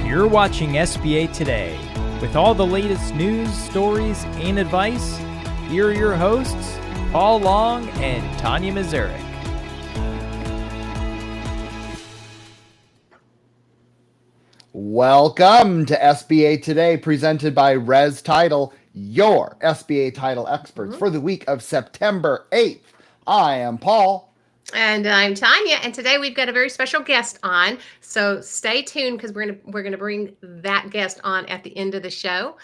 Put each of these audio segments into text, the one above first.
You're watching SBA Today. With all the latest news, stories, and advice, here are your hosts, Paul Long and Tanya Mazurek. Welcome to SBA Today, presented by Res Title, your SBA title experts for the week of September 8th. I am Paul. And I'm Tanya, and today we've got a very special guest on. So stay tuned because we're gonna bring that guest on at the end of the show.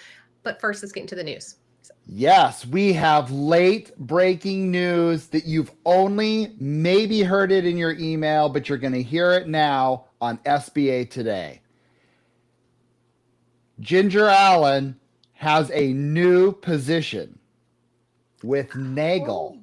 But first, let's get into the news. Yes, we have late breaking news that you've only maybe heard it in your email, but you're going to hear it now on SBA Today. Ginger Allen has a new position with Nagel.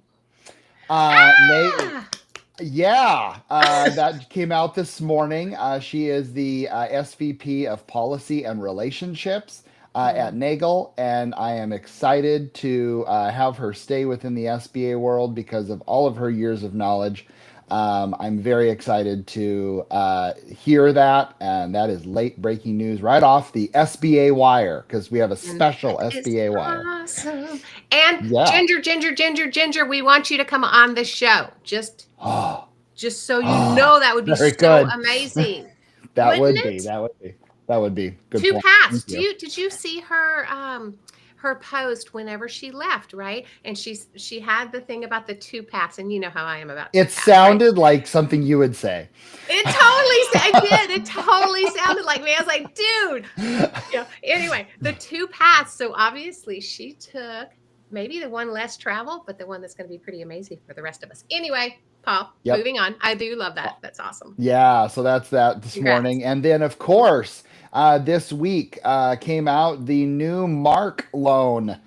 That came out this morning. She is the SVP of Policy and Relationships at Nagel, and I am excited to have her stay within the SBA world because of all of her years of knowledge. I'm very excited to hear that, and that is late breaking news right off the SBA wire because we have a special SBA wire. Awesome. And Ginger, we want you to come on the show. Just so you know, that would be so good. Amazing. That would be good. Two paths. Did you see her her post whenever she left, right? And she had the thing about the two paths, and you know how I am about it. Sounded like something you would say. It totally sounded like me. I was like, dude. Anyway, the two paths. So obviously she took maybe the one less travel, but the one that's going to be pretty amazing for the rest of us. Anyway, Paul, moving on. I do love that. That's awesome. Yeah, so that's that this morning. And then, of course, this week came out the new Marc loan.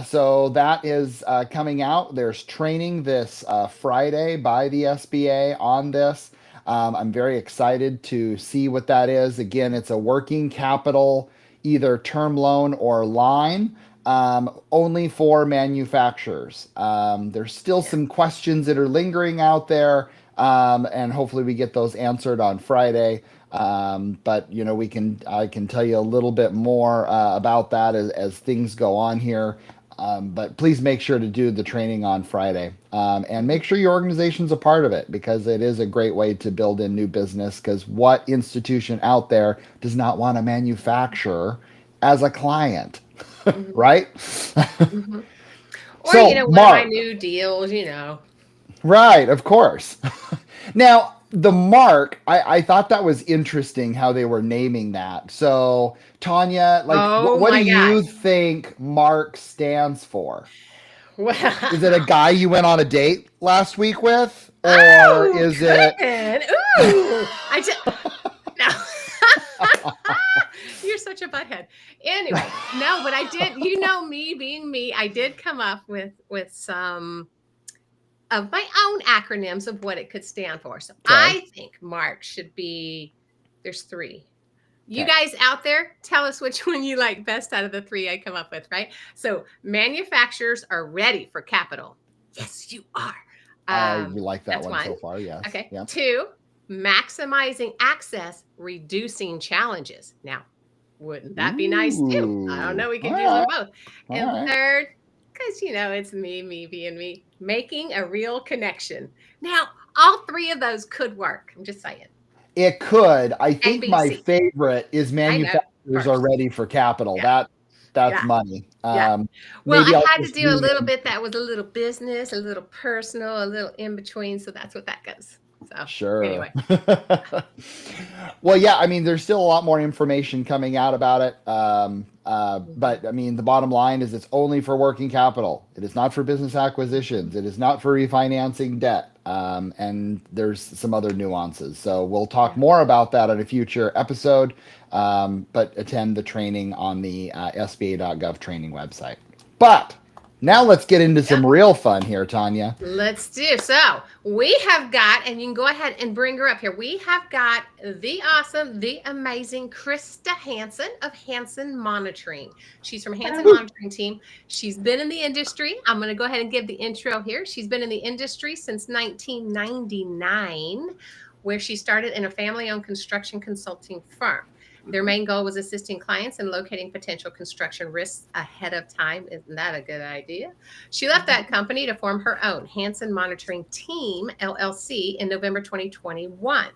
So that is coming out. There's training this Friday by the SBA on this. I'm very excited to see what that is. Again, it's a working capital, either term loan or line. Only for manufacturers. There's still some questions that are lingering out there, and hopefully we get those answered on Friday. But I can tell you a little bit more about that as things go on here. But please make sure to do the training on Friday, and make sure your organization's a part of it because it is a great way to build in new business. Because what institution out there does not want a manufacturer as a client? Right? Or, one of my new deals, Right, of course. Now, the Marc, I thought that was interesting how they were naming that. So, Tanya, what do you think Marc stands for? Well, is it a guy you went on a date last week with? Or is it... Ooh! No. You're such a butthead. Anyway, no, but I did, me being me, I did come up with some of my own acronyms of what it could stand for. So I think Marc should be, there's three. You guys out there, tell us which one you like best out of the three I come up with, right? So manufacturers are ready for capital. Yes, you are. I like that one so far, yes. Okay. Yeah. 2, maximizing access, reducing challenges. Now, wouldn't that be nice too? I don't know. We can do them both. And third, because it's me being me, making a real connection. Now, all three of those could work. I'm just saying. It could. I think my favorite is manufacturers are ready for capital. Yeah. That's money. Well, I had to do a little bit that was a little business, a little personal, a little in between. So that's what that goes. So, sure. Anyway. Well, yeah, there's still a lot more information coming out about it. But the bottom line is it's only for working capital. It is not for business acquisitions. It is not for refinancing debt. And there's some other nuances. So we'll talk more about that in a future episode. But attend the training on the SBA.gov training website. But now let's get into some real fun here, Tanya. Let's do. So we have got, and you can go ahead and bring her up here. We have got the awesome, the amazing Krista Hansen of Hansen Monitoring. She's from Hansen Monitoring Team. She's been in the industry. I'm going to go ahead and give the intro here. She's been in the industry since 1999, where she started in a family-owned construction consulting firm. Their main goal was assisting clients in locating potential construction risks ahead of time. Isn't that a good idea? She left that company to form her own Hansen Monitoring Team, LLC, in November 2021.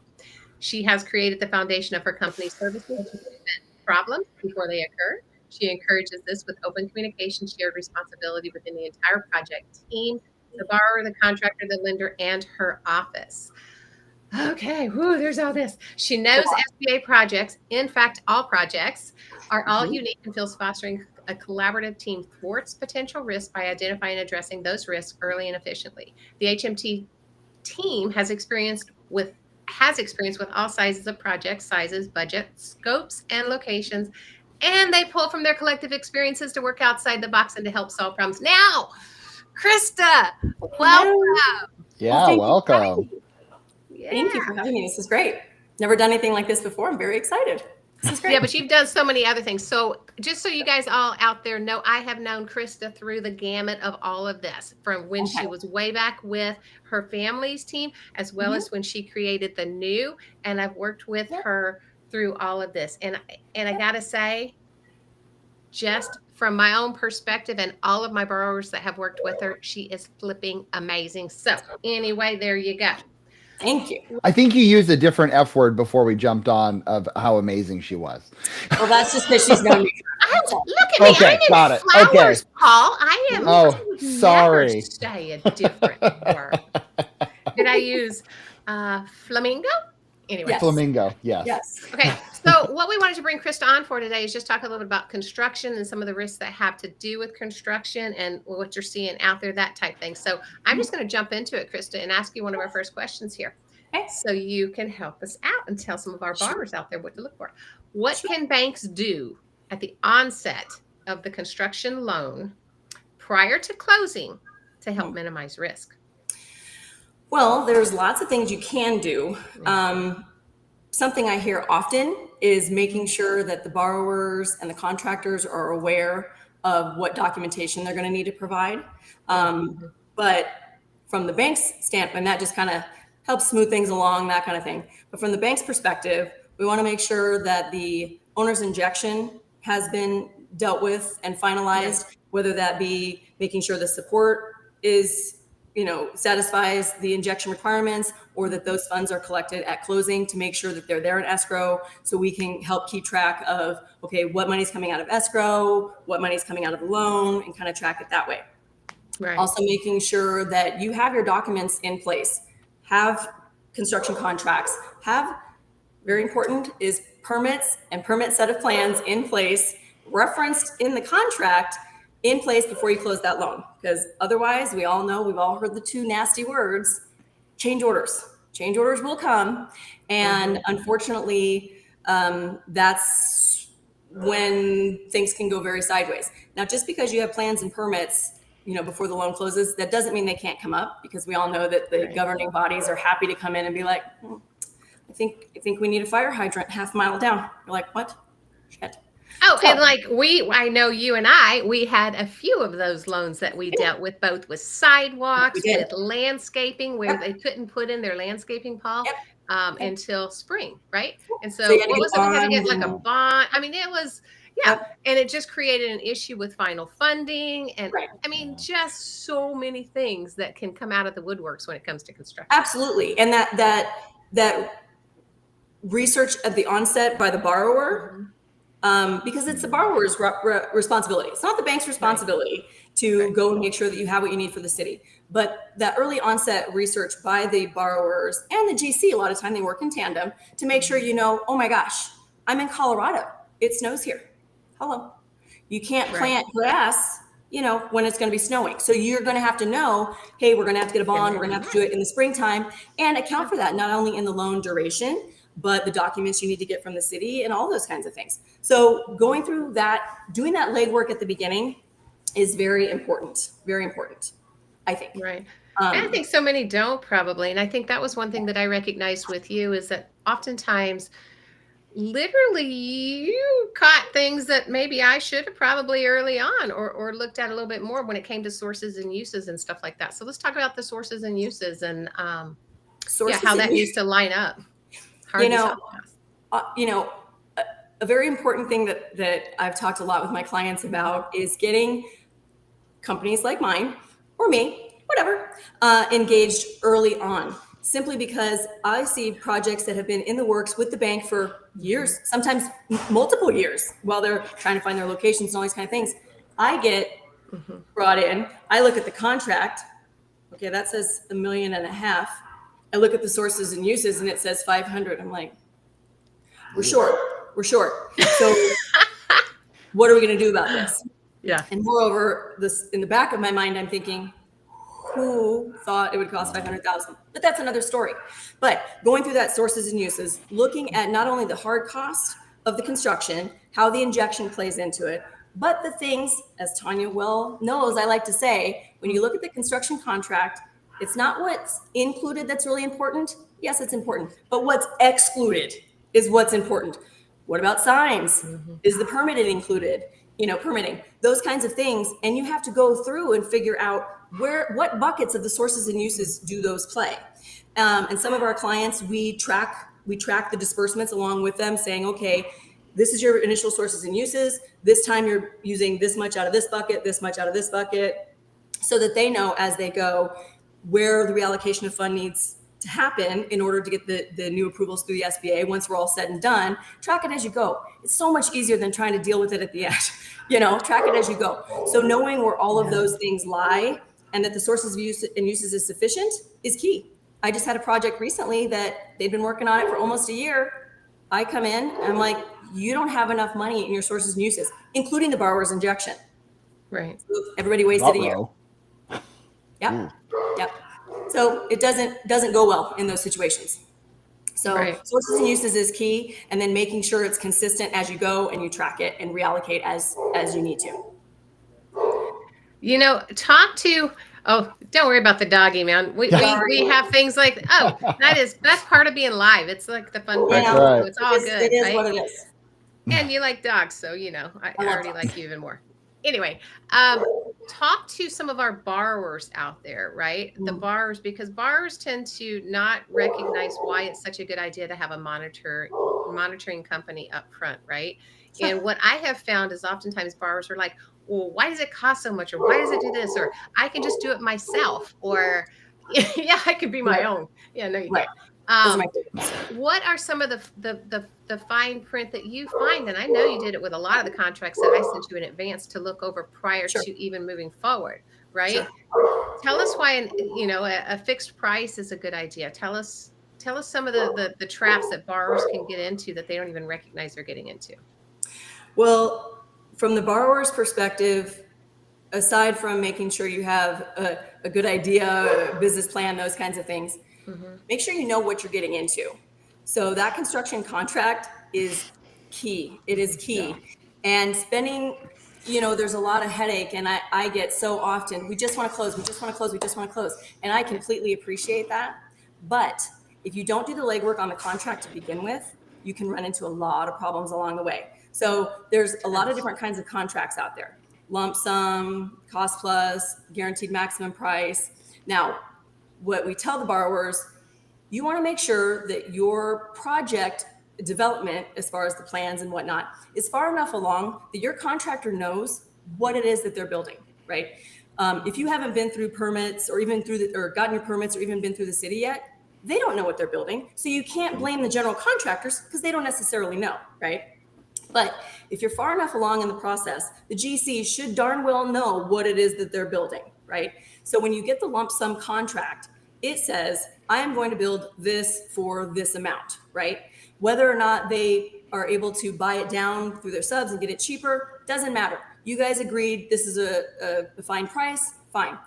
She has created the foundation of her company's services to prevent problems before they occur. She encourages this with open communication, shared responsibility within the entire project team, the borrower, the contractor, the lender, and her office. Okay, there's all this. She knows SBA projects, in fact, all projects, are all unique and feels fostering a collaborative team thwarts potential risks by identifying and addressing those risks early and efficiently. The HMT team has experience with all sizes of projects, sizes, budgets, scopes, and locations, and they pull from their collective experiences to work outside the box and to help solve problems. Now, Krista, welcome. Yeah, welcome. Yeah. Thank you for having me. This is great. Never done anything like this before. I'm very excited. This is great. Yeah, but you've done so many other things. So just so you guys all out there know, I have known Krista through the gamut of all of this, from when she was way back with her family's team, as well as when she created the new, and I've worked with her through all of this. And I gotta say, just from my own perspective and all of my borrowers that have worked with her, she is flipping amazing. So anyway, there you go. Thank you. I think you used a different F word before we jumped on of how amazing she was. Well, that's just because she's known me. Look at me. I'm in got it. Flowers, Paul. I am. Oh, sorry. Never say a different word. Did I use flamingo? Anyway. Yes. Flamingo. Yes. Okay. So what we wanted to bring Krista on for today is just talk a little bit about construction and some of the risks that have to do with construction and what you're seeing out there, that type thing. So I'm just going to jump into it, Krista, and ask you one of our first questions here. Okay. So you can help us out and tell some of our borrowers out there what to look for. What can banks do at the onset of the construction loan prior to closing to help minimize risk? Well, there's lots of things you can do. Something I hear often is making sure that the borrowers and the contractors are aware of what documentation they're going to need to provide. But from the bank's standpoint, that just kind of helps smooth things along, that kind of thing. But from the bank's perspective, we want to make sure that the owner's injection has been dealt with and finalized, whether that be making sure the support is satisfies the injection requirements, or that those funds are collected at closing to make sure that they're there in escrow, so we can help keep track of, okay, what money's coming out of escrow, what money's coming out of the loan, and kind of track it that way. Right. Also making sure that you have your documents in place, have construction contracts, have, very important, is permits and permit set of plans in place, referenced in the contract, in place before you close that loan. Because otherwise, we all know, we've all heard the two nasty words, change orders. Change orders will come. And unfortunately, that's when things can go very sideways. Now, just because you have plans and permits, before the loan closes, that doesn't mean they can't come up, because we all know that the governing bodies are happy to come in and be like, I think we need a fire hydrant half a mile down. You're like, what? Shit. Oh, and I know you and we had a few of those loans that we dealt with, both with sidewalks, with landscaping, where they couldn't put in their landscaping, Paul, until spring, right? And so what was it? We had to get like a bond. I mean, it was, and it just created an issue with final funding. And I mean, just so many things that can come out of the woodworks when it comes to construction. Absolutely. And that research at the onset by the borrower, because it's the borrower's responsibility. It's not the bank's responsibility to go and make sure that you have what you need for the city. But that early onset research by the borrowers and the GC, a lot of time they work in tandem to make sure oh my gosh, I'm in Colorado. It snows here. Hello. You can't plant grass, when it's going to be snowing. So you're going to have to know, hey, we're going to have to get a bond. We're going to have to do it in the springtime and account for that, not only in the loan duration, but the documents you need to get from the city and all those kinds of things. So going through that, doing that legwork at the beginning is very important, I think. Right. And I think so many don't, probably. And I think that was one thing that I recognized with you, is that oftentimes, literally, you caught things that maybe I should have probably early on or looked at a little bit more when it came to sources and uses and stuff like that. So let's talk about the sources and uses and how that needs to line up. a very important thing that I've talked a lot with my clients about is getting companies like mine or me, whatever, engaged early on. Simply because I see projects that have been in the works with the bank for years, sometimes multiple years, while they're trying to find their locations and all these kind of things. I get brought in, I look at the contract, okay, that says $1.5 million. I look at the sources and uses and it says 500. I'm like, we're short. So what are we going to do about this? Yeah. And moreover, this in the back of my mind, I'm thinking, who thought it would cost 500,000? But that's another story. But going through that sources and uses, looking at not only the hard cost of the construction, how the injection plays into it, but the things, as Tanya well knows, I like to say, when you look at the construction contract, it's not what's included that's really important. Yes, it's important, but what's excluded is what's important. What about signs? Is the permitting included? Permitting, those kinds of things. And you have to go through and figure out what buckets of the sources and uses do those play. And some of our clients, we track the disbursements along with them, saying, okay, this is your initial sources and uses. This time you're using this much out of this bucket, this much out of this bucket, so that they know as they go where the reallocation of fund needs to happen in order to get the new approvals through the SBA. Once we're all said and done, track it as you go. It's so much easier than trying to deal with it at the end. Track it as you go. So knowing where all of those things lie and that the sources of use and uses is sufficient is key. I just had a project recently that they've been working on it for almost a year. I come in and I'm like, you don't have enough money in your sources and uses, including the borrower's injection. Right. So everybody wasted a year. Yep. So it doesn't go well in those situations. So sources and uses is key, and then making sure it's consistent as you go and you track it and reallocate as you need to. Don't worry about the doggy, man. We have things like, that's part of being live. It's like the fun part. Right. It's all good. It is right? what it is. And you like dogs, so I already like you even more. Anyway, talk to some of our borrowers out there, right? The borrowers, because borrowers tend to not recognize why it's such a good idea to have a monitoring company up front, right? Sure. And what I have found is oftentimes borrowers are like, well, why does it cost so much? Or why does it do this? Or I can just do it myself. Or I could be my own. Yeah, no, you can't. What are some of the fine print that you find? And I know you did it with a lot of the contracts that I sent you in advance to look over prior to even moving forward, right? Sure. Tell us why a fixed price is a good idea. Tell us some of the traps that borrowers can get into that they don't even recognize they're getting into. Well, from the borrower's perspective, aside from making sure you have a good idea, a business plan, those kinds of things, make sure you know what you're getting into. So that construction contract is key. It is key. Yeah. And spending, there's a lot of headache, and I get so often, we just want to close. And I completely appreciate that. But if you don't do the legwork on the contract to begin with, you can run into a lot of problems along the way. So there's a lot of different kinds of contracts out there. Lump sum, cost plus, guaranteed maximum price. Now, what we tell the borrowers, you want to make sure that your project development, as far as the plans and whatnot, is far enough along that your contractor knows what it is that they're building, right? If you haven't been through permits or even or gotten your permits or even been through the city yet, they don't know what they're building. So you can't blame the general contractors because they don't necessarily know, right? But if you're far enough along in the process, the GC should darn well know what it is that they're building, right? So when you get the lump sum contract, it says, I am going to build this for this amount, right? Whether or not they are able to buy it down through their subs and get it cheaper, doesn't matter. You guys agreed this is a fine price, fine.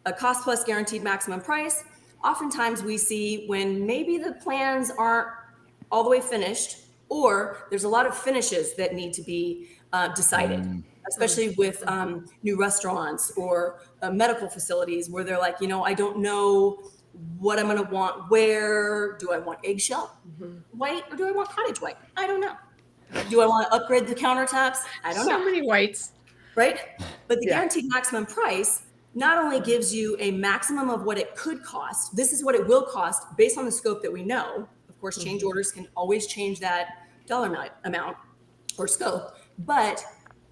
A cost plus guaranteed maximum price. Oftentimes we see when maybe the plans aren't all the way finished, or there's a lot of finishes that need to be decided, especially with new restaurants or medical facilities where they're like, I don't know what I'm going to want. Where do I want eggshell white or do I want cottage white? I don't know. Do I want to upgrade the countertops? I don't know. So many whites. Right? But the guaranteed maximum price not only gives you a maximum of what it could cost, this is what it will cost based on the scope that we know. Of course, change orders can always change that dollar amount or scope, but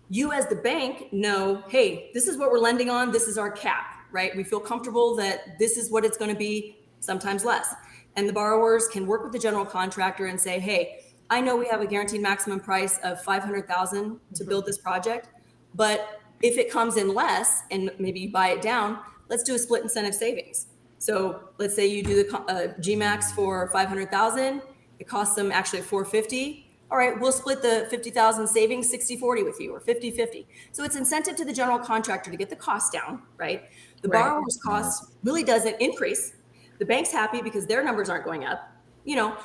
you as the bank know, hey, this is what we're lending on. This is our cap, right? We feel comfortable that this is what it's going to be, sometimes less. And the borrowers can work with the general contractor and say, hey, I know we have a guaranteed maximum price of $500,000 to build this project, but if it comes in less and maybe you buy it down, let's do a split incentive savings. So let's say you do the GMAX for 500,000, it costs them actually 450. All right, we'll split the 50,000 savings 60-40 with you, or 50-50. So it's incentive to the general contractor to get the cost down, right? The borrower's cost really doesn't increase. The bank's happy because their numbers aren't going up,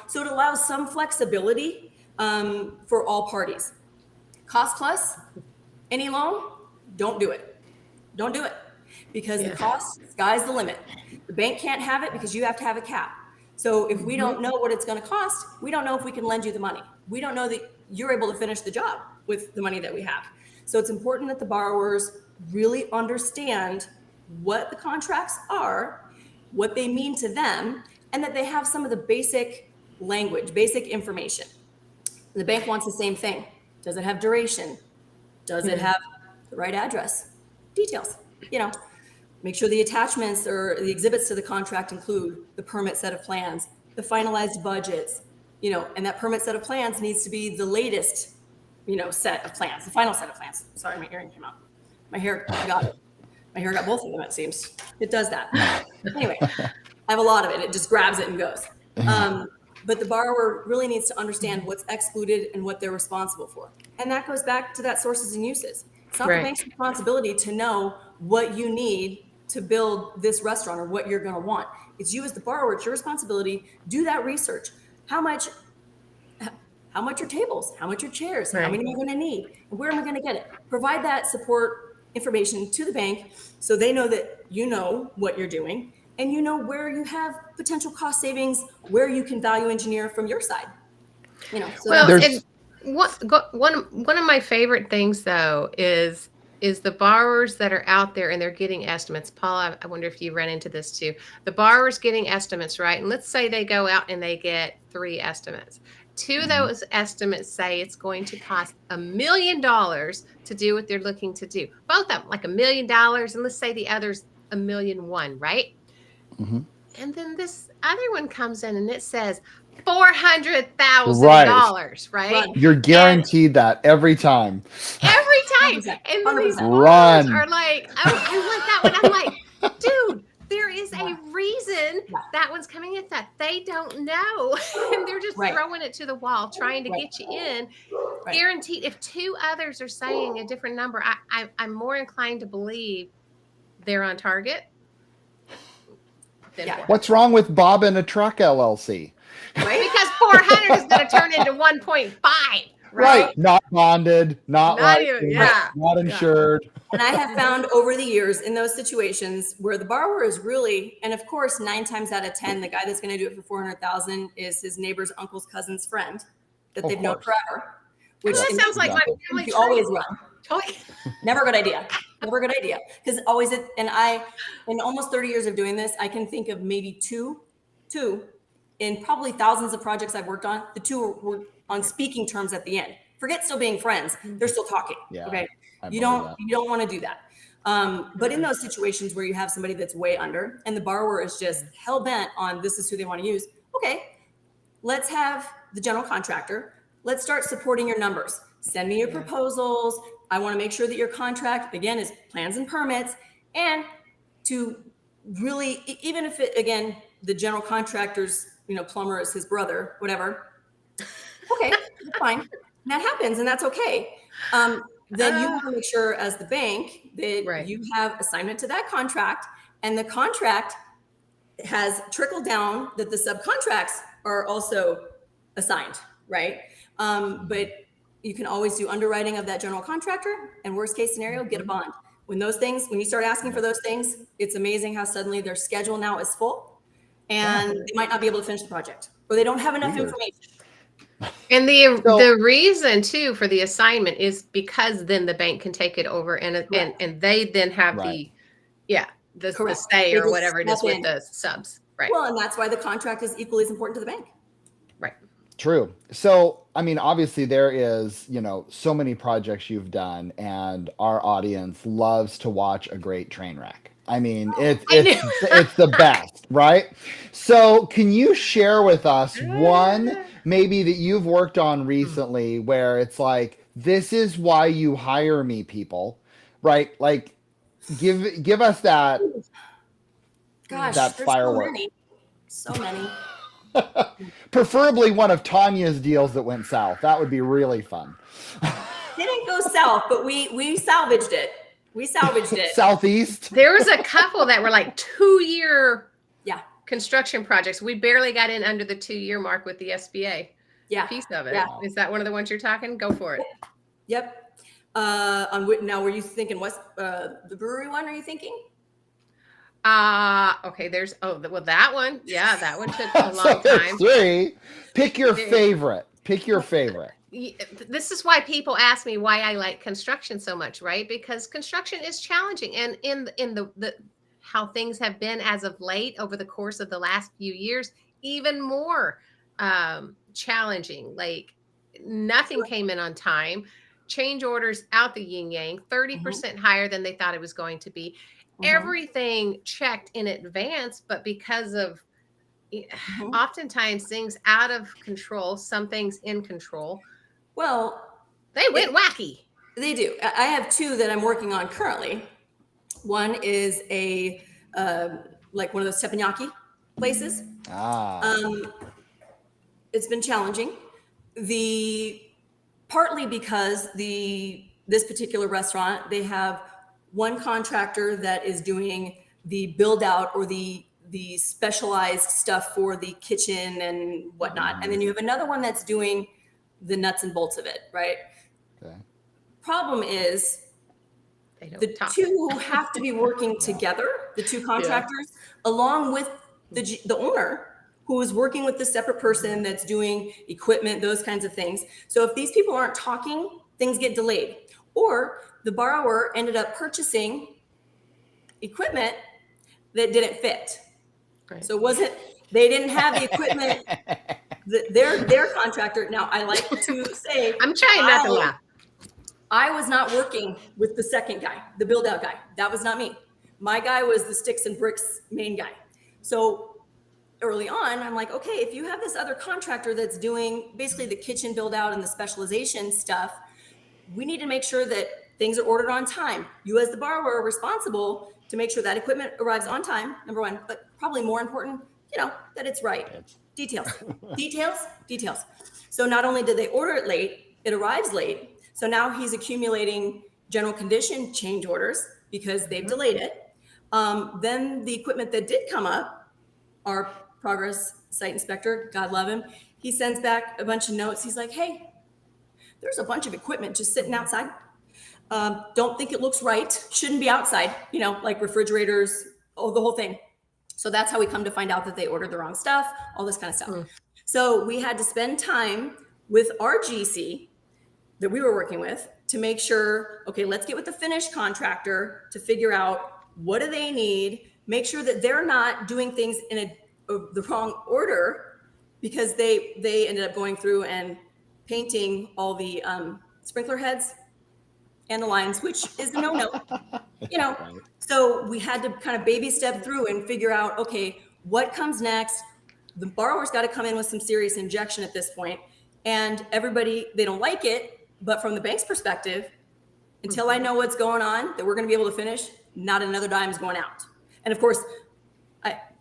so it allows some flexibility for all parties. Cost plus, any loan, don't do it. Don't do it, because the cost, sky's the limit. The bank can't have it because you have to have a cap. So if we don't know what it's going to cost, we don't know if we can lend you the money. We don't know that you're able to finish the job with the money that we have. So it's important that the borrowers really understand what the contracts are, what they mean to them, and that they have some of the basic language, basic information. The bank wants the same thing. Does it have duration? Does it have the right address? Details, Make sure the attachments or the exhibits to the contract include the permit set of plans, the finalized budgets, and that permit set of plans needs to be the latest, set of plans, the final set of plans. Sorry, my earring came out. My hair got both of them, it seems. It does that. Anyway, I have a lot of it. It just grabs it and goes. But the borrower really needs to understand what's excluded and what they're responsible for. And that goes back to that sources and uses. It's not the bank's responsibility to know what you need to build this restaurant or what you're going to want. It's you as the borrower. It's your responsibility. Do that research. How much are tables? How much are chairs? How many am I going to need? And where am I going to get it? Provide that support information to the bank so they know that you know what you're doing and you know where you have potential cost savings, where you can value engineer from your side. One of my favorite things though is the borrowers that are out there and they're getting estimates. Paul, I wonder if you ran into this too. The borrower's getting estimates, right? And let's say they go out and they get 3 estimates. 2 of those estimates say it's going to cost $1 million to do what they're looking to do. Both of them, like $1 million, and let's say the other's $1.1 million, right? Mm-hmm. And then this other one comes in and it says $400,000, right? You're guaranteed that every time. Every time. And then these borrowers are like, oh, I want that one. I'm like, dude, there is a reason that one's coming at that. They don't know. And they're just throwing it to the wall, trying to get you in. Guaranteed. If 2 others are saying a different number, I'm more inclined to believe they're on target. What's wrong with Bob and a Truck LLC? Right? Because 400 is going to turn into 1.5. Right? Not bonded, not insured. And I have found over the years in those situations where the borrower is really, and of course, 9 times out of 10, the guy that's going to do it for 400,000 is his neighbor's uncle's cousin's friend that they've known forever. Which sounds like my family tree. Always run. Never a good idea. Never a good idea. Because always, in almost 30 years of doing this, I can think of maybe two in probably thousands of projects I've worked on. The 2 were on speaking terms at the end. Forget still being friends. They're still talking. Yeah, okay. You don't want to do that. But in those situations where you have somebody that's way under and the borrower is just hell bent on this is who they want to use. Okay, let's have the general contractor. Let's start supporting your numbers. Send me your proposals. I want to make sure that your contract, again, is plans and permits. And to really, even if it, again, the general contractor's, plumber is his brother, whatever. Okay, fine. That happens and that's okay. Then you want to make sure as the bank that you have assignment to that contract and the contract has trickled down that the subcontracts are also assigned, right? But you can always do underwriting of that general contractor and worst case scenario, get a bond. When you start asking for those things, it's amazing how suddenly their schedule now is full and they might not be able to finish the project or they don't have enough information. And the reason too for the assignment is because then the bank can take it over and they then have the say or whatever it is with the subs. Right. Well, and that's why the contract is equally as important to the bank. Right. True. So, I mean, obviously there is, so many projects you've done, and our audience loves to watch a great train wreck. I mean, it's the best, right? So, can you share with us one maybe that you've worked on recently where it's like, this is why you hire me, people, right? Like, give us that Gosh, that there's so firework. many. So many. Preferably one of Tanya's deals that went south. That would be really fun. Didn't go south, but we salvaged it. We salvaged it. Southeast. There was a couple that were like 2-year Yeah. construction projects. We barely got in under the 2-year mark with the SBA piece of it. Yeah. Is that one of the ones you're talking? Go for it. Yep. Now, were you thinking the brewery one? Are you thinking? Okay. That one. Yeah, that one took a long time. 3. Pick your favorite. Pick your favorite. This is why people ask me why I like construction so much, right? Because construction is challenging, and in the how things have been as of late over the course of the last few years, even more challenging. Like nothing came in on time. Change orders out the yin yang, 30% higher than they thought it was going to be. Everything checked in advance, but because of oftentimes things out of control, some things in control. Well, they went wacky. They do. I have 2 that I'm working on currently. One is a like one of those teppanyaki places. It's been challenging. Partly because this particular restaurant, they have one contractor that is doing the build out or the specialized stuff for the kitchen and whatnot. And then you have another one that's doing the nuts and bolts of it, right? Okay. Problem is the 2 have to be working together, the 2 contractors, along with the owner who is working with the separate person that's doing equipment, those kinds of things. So if these people aren't talking, things get delayed. Or the borrower ended up purchasing equipment that didn't fit. Right. So they didn't have the equipment, their contractor. Now I like to say, I'm trying not to laugh. I was not working with the second guy, the build out guy. That was not me. My guy was the sticks and bricks main guy. So early on, I'm like, okay, if you have this other contractor that's doing basically the kitchen build out and the specialization stuff, we need to make sure that things are ordered on time. You as the borrower are responsible to make sure that equipment arrives on time, number 1, but probably more important, that it's right. Details. So not only did they order it late, it arrives late. So now he's accumulating general condition change orders because they've delayed it. Then the equipment that did come up, our progress site inspector, God love him, he sends back a bunch of notes. He's like, hey, there's a bunch of equipment just sitting outside. Don't think it looks right. Shouldn't be outside, like refrigerators, the whole thing. So that's how we come to find out that they ordered the wrong stuff, all this kind of stuff. So we had to spend time with our GC that we were working with to make sure, okay, let's get with the Finnish contractor to figure out what do they need, make sure that they're not doing things in the wrong order, because they ended up going through and painting all the sprinkler heads and the lines, which is a no-no, Right. So we had to kind of baby step through and figure out, okay, what comes next? The borrower's got to come in with some serious injection at this point, and everybody, they don't like it, but from the bank's perspective, until I know what's going on, that we're going to be able to finish, not another dime is going out. And of course,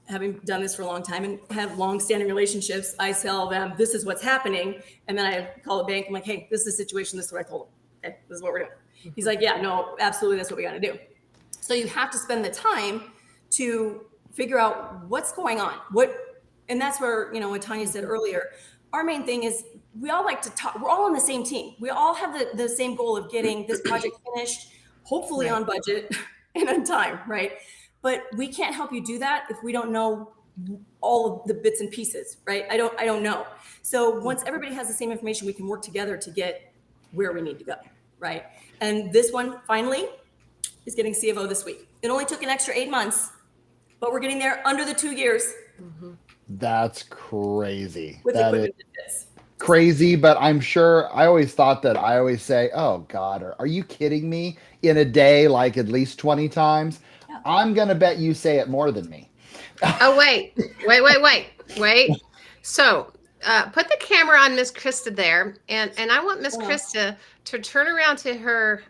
having done this for a long time and have long-standing relationships, I tell them, this is what's happening. And then I call the bank. I'm like, hey, this is the situation. This is what I told them. Okay, this is what we're doing. He's like, yeah, no, absolutely. That's what we got to do. So you have to spend the time to figure out what's going on. And that's where, what Tanya said earlier, our main thing is we all like to talk. We're all on the same team. We all have the same goal of getting this project finished, hopefully on budget and on time, right? But we can't help you do that if we don't know all of the bits and pieces, right? I don't know. So once everybody has the same information, we can work together to get where we need to go, right? And this one finally is getting CFO this week. It only took an extra 8 months, but we're getting there under the 2 years. That's crazy. With equipment that fits. crazy, but I'm sure I always thought that I always say, oh God, are you kidding me? In a day, like at least 20 times. Yeah. I'm going to bet you say it more than me. Oh, wait. So put the camera on Miss Krista there. And I want Miss Krista to turn around to her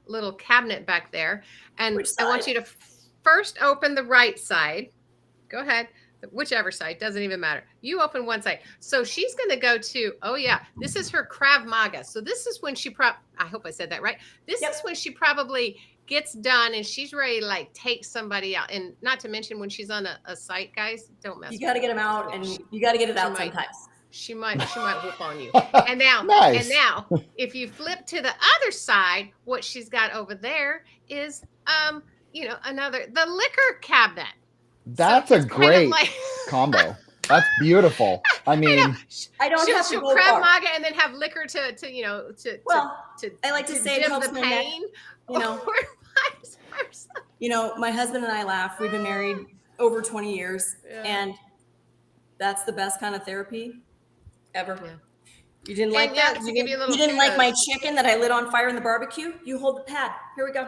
little cabinet back there. And I want you to first open the right side. Go ahead. Whichever side, doesn't even matter. You open one side. So she's going to go to, oh yeah, this is her Krav Maga. So this is when she I hope I said that right. This is when she probably gets done and she's ready to like take somebody out. And not to mention when she's on a site, guys, don't mess with her. You got to get them out and you got to get it out sometimes. She might whoop on you. And now, if you flip to the other side, what she's got over there is, the liquor cabinet. That's a great combo. That's beautiful. I mean, I don't have to go Krav Maga and then have liquor to I like to say dim the pain. My husband and I laugh. We've been married over 20 years, and that's the best kind of therapy ever. Yeah. You didn't like that? You didn't like my chicken that I lit on fire in the barbecue? You hold the pad. Here we go.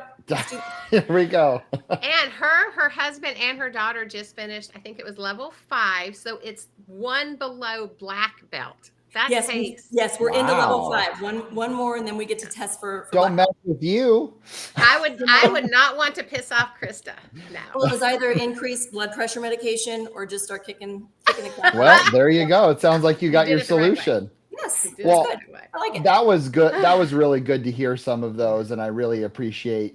Here we go. And her husband and her daughter just finished, I think it was level 5. So it's one below black belt. Yes, we're into level 5. One more, and then we get to test for Don't mess with you. I would not want to piss off Krista. No. Well, it was either increased blood pressure medication or just start kicking the cat. Well, there you go. It sounds like you got your solution. Right. Yes. Well, I like it. That was good. That was really good to hear some of those, and I really appreciate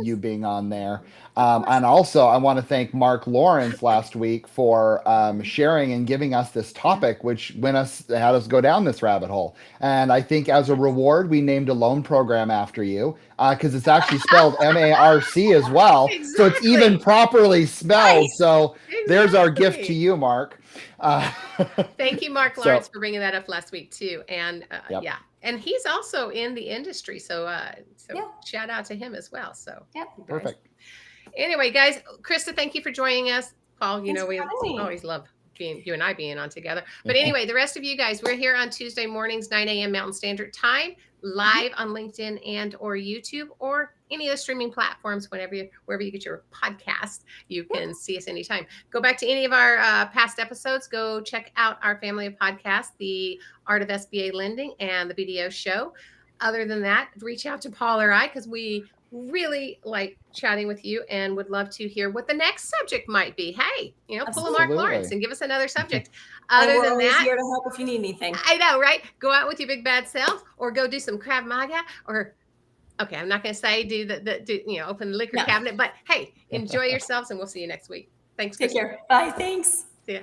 you being on there. And also, I want to thank Mark Lawrence last week for sharing and giving us this topic, which had us go down this rabbit hole. And I think as a reward, we named a loan program after you because it's actually spelled MARC as well. Exactly. So it's even properly spelled. Nice. So there's our gift to you, Mark. Thank you, Mark Lawrence, for bringing that up last week too. And and he's also in the industry, so shout out to him as well. So perfect. Anyway, guys, Krista, thank you for joining us. Paul, we always love you and I being on together. But anyway, the rest of you guys, we're here on Tuesday mornings, 9 a.m. Mountain Standard Time, live on LinkedIn and or YouTube or any of the streaming platforms. Wherever you get your podcast, you can see us anytime. Go back to any of our past episodes. Go check out our family of podcasts, the Art of SBA Lending and the BDO Show. Other than that, reach out to Paul or I because we really like chatting with you and would love to hear what the next subject might be. Hey, pull a Mark Lawrence and give us another subject. Other than that, here to help if you need anything. I know, right? Go out with your big bad self, or go do some Krav Maga, or I'm not going to say open the liquor cabinet, but hey, enjoy yourselves, and we'll see you next week. Thanks. Take care. Bye. Thanks. See ya.